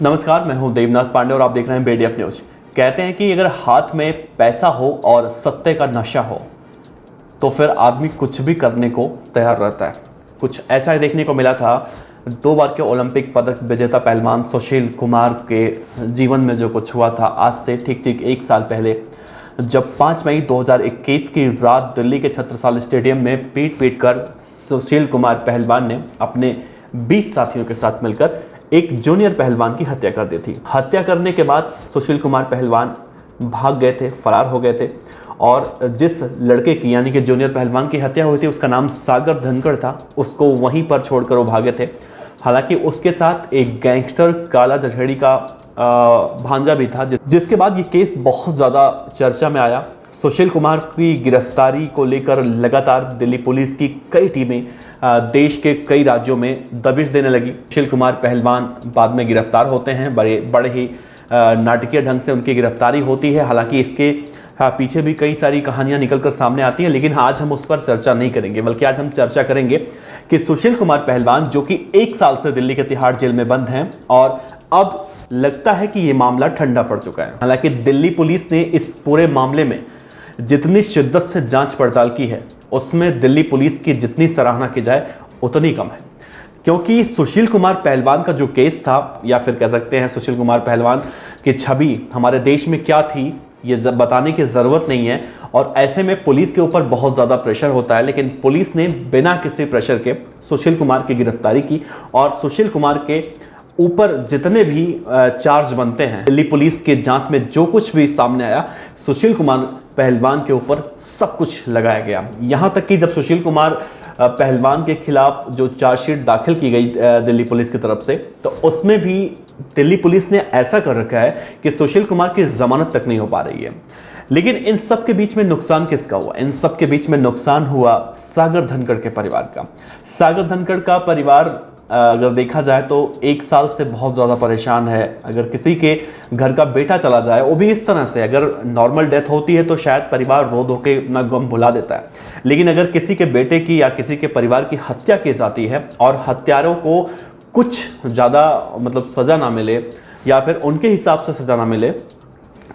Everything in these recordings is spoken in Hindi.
नमस्कार, मैं हूं देवनाथ पांडे और आप देख रहे हैं BDF न्यूज। कहते हैं कि अगर हाथ में पैसा हो और सत्ते का नशा हो तो फिर आदमी कुछ भी करने को तैयार रहता है। कुछ ऐसा ही देखने को मिला था 2 बार के ओलंपिक पदक विजेता पहलवान सुशील कुमार के जीवन में। जो कुछ हुआ था आज से ठीक 1 साल पहले, जब 5 मई 2021 की रात दिल्ली के छत्रसाल स्टेडियम में पीट कर सुशील कुमार पहलवान ने अपने 20 साथियों के साथ मिलकर एक जूनियर पहलवान की हत्या कर दी थी। हत्या करने के बाद सुशील कुमार पहलवान भाग गए थे, फरार हो गए थे और जिस लड़के की यानी कि जूनियर पहलवान की हत्या हुई थी उसका नाम सागर धनखड़ था, उसको वहीं पर छोड़कर वो भागे थे। हालांकि उसके साथ एक गैंगस्टर काला जठेड़ी का भांजा भी था, जिसके बाद ये केस बहुत ज़्यादा चर्चा में आया। सुशील कुमार की गिरफ्तारी को लेकर लगातार दिल्ली पुलिस की कई टीमें देश के कई राज्यों में दबिश देने लगी। सुशील कुमार पहलवान बाद में गिरफ्तार होते हैं, बड़े ही नाटकीय ढंग से उनकी गिरफ्तारी होती है। हालांकि इसके पीछे भी कई सारी कहानियां निकलकर सामने आती हैं, लेकिन आज हम उस पर चर्चा नहीं करेंगे, बल्कि आज हम चर्चा करेंगे कि सुशील कुमार पहलवान जो कि 1 साल से दिल्ली के तिहाड़ जेल में बंद हैं और अब लगता है कि ये मामला ठंडा पड़ चुका है। हालांकि दिल्ली पुलिस ने इस पूरे मामले में जितनी शिद्दत से जांच पड़ताल की है उसमें दिल्ली पुलिस की जितनी सराहना की जाए उतनी कम है, क्योंकि सुशील कुमार पहलवान का जो केस था, या फिर कह सकते हैं सुशील कुमार पहलवान की छवि हमारे देश में क्या थी ये बताने की ज़रूरत नहीं है। और ऐसे में पुलिस के ऊपर बहुत ज़्यादा प्रेशर होता है, लेकिन पुलिस ने बिना किसी प्रेशर के सुशील कुमार की गिरफ्तारी की और सुशील कुमार के ऊपर जितने भी चार्ज बनते हैं, दिल्ली पुलिस के जांच में जो कुछ भी सामने आया सुशील कुमार पहलवान के ऊपर सब कुछ लगाया गया। यहां तक कि जब सुशील कुमार पहलवान के खिलाफ जो चार्जशीट दाखिल की गई दिल्ली पुलिस की तरफ से, तो उसमें भी दिल्ली पुलिस ने ऐसा कर रखा है कि सुशील कुमार की जमानत तक नहीं हो पा रही है। लेकिन इन सब के बीच में नुकसान किसका हुआ? इन सब के बीच में नुकसान हुआ सागर धनखड़ के परिवार का। सागर धनखड़ का परिवार अगर देखा जाए तो 1 साल से बहुत ज़्यादा परेशान है। अगर किसी के घर का बेटा चला जाए, वो भी इस तरह से, अगर नॉर्मल डेथ होती है तो शायद परिवार रो धो के अपना गम भुला देता है, लेकिन अगर किसी के बेटे की या किसी के परिवार की हत्या की जाती है और हत्यारों को कुछ ज़्यादा सज़ा ना मिले या फिर उनके हिसाब से सज़ा ना मिले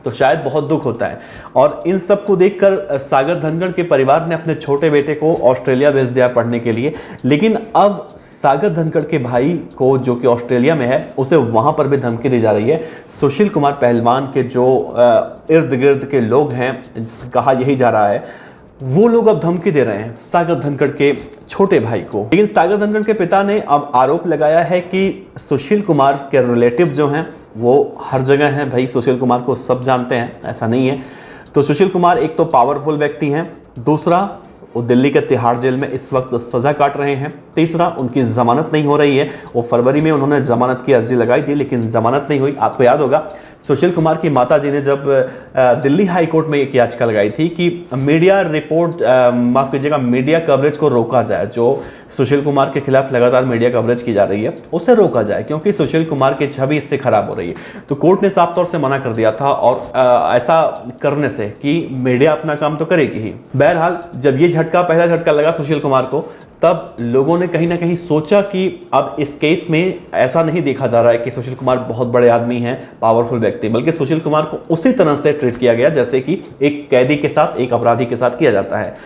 तो शायद बहुत दुख होता है। और इन सब को देखकर सागर धनखड़ के परिवार ने अपने छोटे बेटे को ऑस्ट्रेलिया भेज दिया पढ़ने के लिए। लेकिन अब सागर धनखड़ के भाई को, जो कि ऑस्ट्रेलिया में है, उसे वहां पर भी धमकी दी जा रही है। सुशील कुमार पहलवान के जो इर्द गिर्द के लोग हैं, कहा यही जा रहा है, वो लोग अब धमकी दे रहे हैं सागर धनखड़ के छोटे भाई को। लेकिन सागर धनखड़ के पिता ने अब आरोप लगाया है कि सुशील कुमार के रिलेटिव जो हैं वो हर जगह हैं। भाई सुशील कुमार को सब जानते हैं, ऐसा नहीं है। तो सुशील कुमार एक तो पावरफुल व्यक्ति हैं, दूसरा वो दिल्ली के तिहाड़ जेल में इस वक्त सजा काट रहे हैं, तीसरा उनकी जमानत नहीं हो रही है। वो फरवरी में उन्होंने जमानत की अर्जी लगाई थी लेकिन जमानत नहीं हुई। आपको याद होगा सुशील कुमार की माताजी ने जब दिल्ली हाई कोर्ट में एक याचिका लगाई थी कि मीडिया रिपोर्ट, माफ कीजिएगा, मीडिया कवरेज को रोका जाए। जो सुशील कुमार के खिलाफ लगातार मीडिया कवरेज की जा रही है उसे रोका जाए, क्योंकि सुशील कुमार की छवि इससे खराब हो रही है। तो कोर्ट ने साफ तौर से मना कर दिया था, और ऐसा करने से कि मीडिया अपना काम तो करेगी ही। बहरहाल जब ये पहला झटका लगा सुशील कुमार को, तब लोगों ने कहीं ना कहीं सोचा कि अब इस केस में ऐसा नहीं देखा जा रहा है कि सुशील कुमार बहुत बड़े आदमी हैं, पावरफुल व्यक्ति, बल्कि सुशील कुमार को उसी तरह से ट्रीट किया गया जैसे कि एक कैदी के साथ, एक अपराधी के साथ किया जाता है।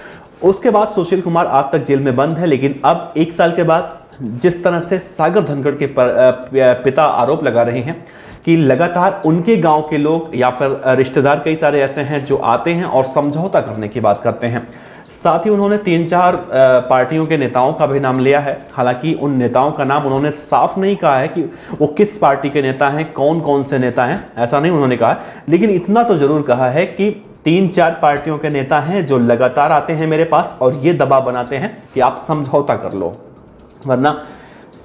उसके बाद सुशील कुमार आज तक जेल में बंद है, लेकिन अब 1 साल के बाद जिस तरह से सागर धनखड़ के पिता आरोप लगा रहे हैं कि लगातार उनके गांव के लोग या फिर रिश्तेदार कई सारे ऐसे हैं जो आते हैं और समझौता करने की बात करते हैं। साथ ही उन्होंने 3-4 पार्टियों के नेताओं का भी नाम लिया है। हालांकि उन नेताओं का नाम उन्होंने साफ नहीं कहा है कि वो किस पार्टी के नेता हैं, कौन कौन से नेता हैं, ऐसा नहीं उन्होंने कहा। लेकिन इतना तो जरूर कहा है कि 3-4 पार्टियों के नेता हैं जो लगातार आते हैं मेरे पास और ये दबाव बनाते हैं कि आप समझौता कर लो, वरना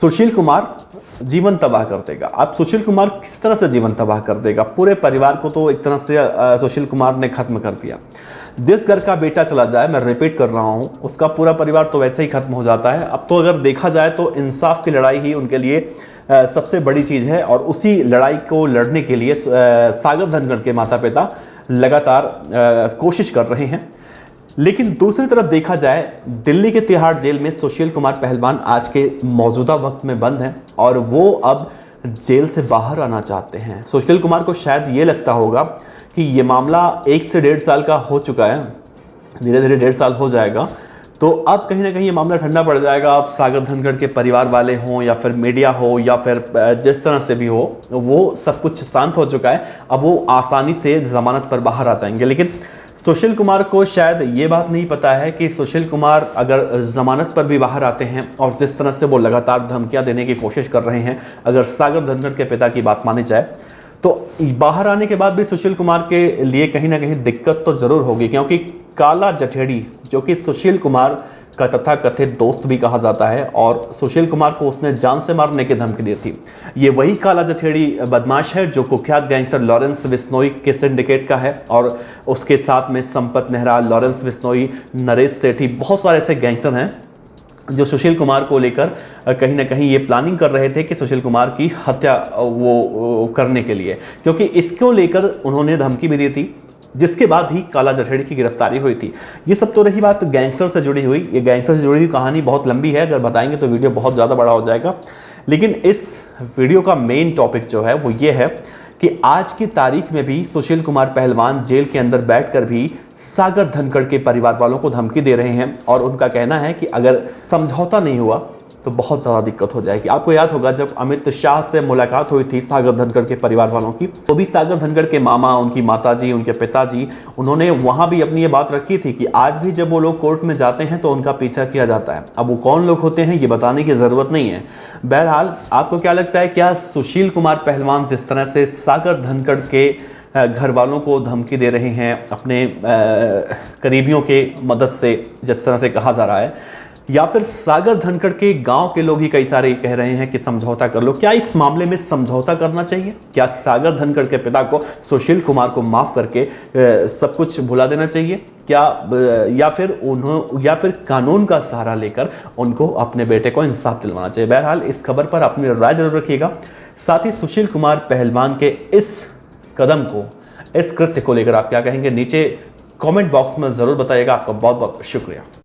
सुशील कुमार जीवन तबाह कर देगा। अब सुशील कुमार किस तरह से जीवन तबाह कर देगा? पूरे परिवार को तो एक तरह से सुशील कुमार ने खत्म कर दिया। जिस घर का बेटा चला जाए, मैं रिपीट कर रहा हूं, उसका पूरा परिवार तो वैसे ही खत्म हो जाता है। अब तो अगर देखा जाए तो इंसाफ की लड़ाई ही उनके लिए सबसे बड़ी चीज़ है, और उसी लड़ाई को लड़ने के लिए सागर धनखड़ के माता पिता लगातार कोशिश कर रहे हैं। लेकिन दूसरी तरफ देखा जाए, दिल्ली के तिहाड़ जेल में सुशील कुमार पहलवान आज के मौजूदा वक्त में बंद हैं और वो अब जेल से बाहर आना चाहते हैं। सुशील कुमार को शायद ये लगता होगा कि ये मामला 1 से 1.5 साल का हो चुका है, धीरे धीरे 1.5 साल हो जाएगा, तो अब कहीं ना कहीं ये मामला ठंडा पड़ जाएगा। अब सागर धनखड़ के परिवार वाले हों या फिर मीडिया हो या फिर जिस तरह से भी हो, वो सब कुछ शांत हो चुका है। अब वो आसानी से जमानत पर बाहर आ जाएंगे। लेकिन सुशील कुमार को शायद ये बात नहीं पता है कि सुशील कुमार अगर जमानत पर भी बाहर आते हैं और जिस तरह से वो लगातार धमकियां देने की कोशिश कर रहे हैं, अगर सागर धनखड़ के पिता की बात मानी जाए, तो बाहर आने के बाद भी सुशील कुमार के लिए कहीं ना कहीं दिक्कत तो जरूर होगी। क्योंकि काला जठेड़ी, जो कि सुशील कुमार का तथाकथित दोस्त भी कहा जाता है और सुशील कुमार को उसने जान से मारने की धमकी दी थी, ये वही काला जठेड़ी बदमाश है जो कुख्यात गैंगस्टर लॉरेंस बिश्नोई के सिंडिकेट का है। और उसके साथ में संपत नेहरा, लॉरेंस बिश्नोई, नरेश सेठी, बहुत सारे ऐसे गैंगस्टर हैं जो सुशील कुमार को लेकर कहीं ना कहीं ये प्लानिंग कर रहे थे कि सुशील कुमार की हत्या वो करने के लिए, क्योंकि इसको लेकर उन्होंने धमकी भी दी थी, जिसके बाद ही काला जठेड़ी की गिरफ्तारी हुई थी। ये सब तो रही बात गैंगस्टर से जुड़ी हुई। ये गैंगस्टर से जुड़ी हुई कहानी बहुत लंबी है, अगर बताएंगे तो वीडियो बहुत ज़्यादा बड़ा हो जाएगा। लेकिन इस वीडियो का मेन टॉपिक जो है वो ये है कि आज की तारीख में भी सुशील कुमार पहलवान जेल के अंदर बैठकर भी सागर धनखड़ के परिवार वालों को धमकी दे रहे हैं और उनका कहना है कि अगर समझौता नहीं हुआ तो बहुत ज़्यादा दिक्कत हो जाएगी। आपको याद होगा जब अमित शाह से मुलाकात हुई थी सागर धनखड़ के परिवार वालों की, तो भी सागर धनखड़ के मामा, उनकी माताजी, उनके पिताजी, उन्होंने वहां भी अपनी ये बात रखी थी कि आज भी जब वो लोग कोर्ट में जाते हैं तो उनका पीछा किया जाता है। अब वो कौन लोग होते हैं ये बताने की ज़रूरत नहीं है। बहरहाल आपको क्या लगता है, क्या सुशील कुमार पहलवान जिस तरह से सागर धनखड़ के घर वालों को धमकी दे रहे हैं अपने करीबियों के मदद से, जिस तरह से कहा जा रहा है, या फिर सागर धनखड़ के गांव के लोग ही कई सारे कह रहे हैं कि समझौता कर लो, क्या इस मामले में समझौता करना चाहिए? क्या सागर धनखड़ के पिता को सुशील कुमार को माफ करके सब कुछ भुला देना चाहिए? क्या या फिर कानून का सहारा लेकर उनको अपने बेटे को इंसाफ दिलवाना चाहिए? बहरहाल इस खबर पर अपनी राय जरूर रखिएगा। साथ ही सुशील कुमार पहलवान के इस कदम को, इस कृत्य को लेकर आप क्या कहेंगे, नीचे कमेंट बॉक्स में जरूर बताइएगा। आपका बहुत बहुत शुक्रिया।